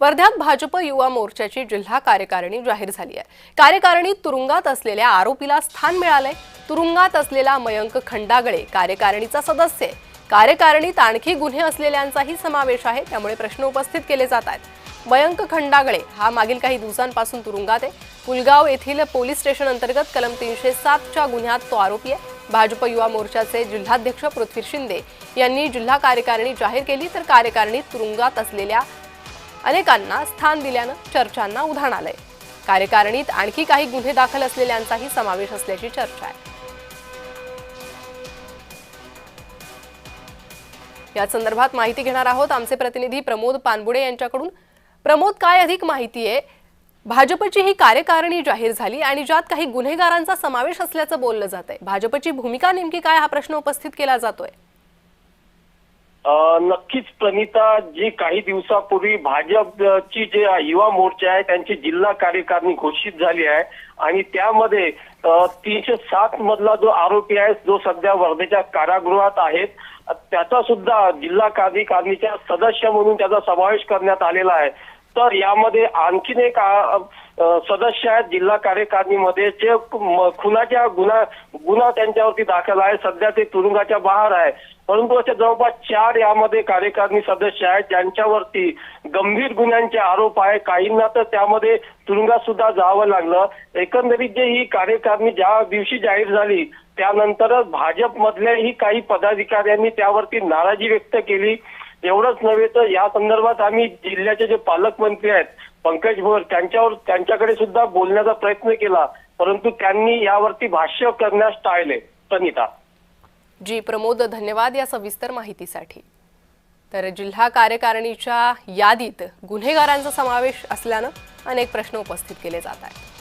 वर्ध्यात भाजप युवा मोर्चाची जिल्हा कार्यकारिणी जाहीर झाली आहे। कार्यकारिणीत तुरुंगात असलेल्या आरोपीला स्थान मिळाले। तुरुंगात असलेला मयंक खंडागळे कार्यकारिणीचा सदस्य आहे। कार्यकारिणीत आणखी गुन्हे असलेल्यांचाही समावेश आहे, त्यामुळे प्रश्न उपस्थित केले जात आहेत। मयंक खंडागळे हा मागील काही दिवसांपासून तुरुंगात आहे। पुलगाव येथील पोलीस स्टेशन अंतर्गत कलम 307 च्या गुन्ह्यात तो आरोपी आहे। भाजप युवा मोर्चाचे जिल्हाध्यक्ष पृथ्वी शिंदे यांनी जिल्हा कार्यकारिणी जाहीर केली, तर कार्यकारिणीत तुरुंगात असलेल्या अनेकांना स्थान दिल्यानं चर्चांना उधाण आलंय। कार्यकारिणीत आणखी काही गुन्हे दाखल असलेल्यांचाही समावेश असल्याची चर्चा आहे। या संदर्भात माहिती घेणार आहोत आमचे प्रतिनिधी प्रमोद पानबुडे यांच्याकडून। प्रमोद, काय अधिक माहिती आहे? भाजपची ही कार्यकारिणी जाहीर झाली आणि ज्यात काही गुन्हेगारांचा समावेश असल्याचं बोललं जातंय। भाजपची भूमिका नेमकी काय, हा प्रश्न उपस्थित केला जातोय। नक्कीच प्रणिता, जी काही दिवसापूर्वी भाजपची जे युवा मोर्चा आहे त्यांची जिल्हा कार्यकारिणी घोषित झाली आहे आणि त्यामध्ये 307 मधला जो आरोपी आहे, जो सध्या वर्धेच्या कारागृहात आहेत, त्याचा सुद्धा जिल्हा कार्यकारिणीच्या सदस्य म्हणून त्याचा समावेश करण्यात आलेला आहे। तर यामध्ये आणखीन एक सदस्य आहेत जिल्हा कार्यकारिणीमध्ये, जे खुनाच्या गुन्हा त्यांच्यावरती दाखल आहे। सध्या ते तुरुंगाच्या बाहेर आहे, परंतु अशा जवळपास 4 यामध्ये कार्यकारिणी सदस्य आहेत ज्यांच्यावरती गंभीर गुन्ह्यांचे आरोप आहे। काहींना तर त्यामध्ये तुरुंगात सुद्धा जावं लागलं। एकंदरीत जे ही कार्यकारिणी ज्या दिवशी जाहीर झाली त्यानंतरच भाजपमधल्याही काही पदाधिकाऱ्यांनी त्यावरती नाराजी व्यक्त केली। एवढंच नव्हे तर या संदर्भात आम्ही जिल्ह्याचे जे पालकमंत्री आहेत पंकज भोर त्यांच्याकडे सुद्धा बोलण्याचा प्रयत्न केला, परंतु त्यांनी यावरती भाष्य करण्यास टाळले। प्रणिता जी प्रमोद, धन्यवाद या सविस्तर माहितीसाठी। तर जिल्हा कार्यकारिणीच्या यादीत गुन्हेगारांचा समावेश असल्यानं अनेक प्रश्न उपस्थित केले जात आहेत।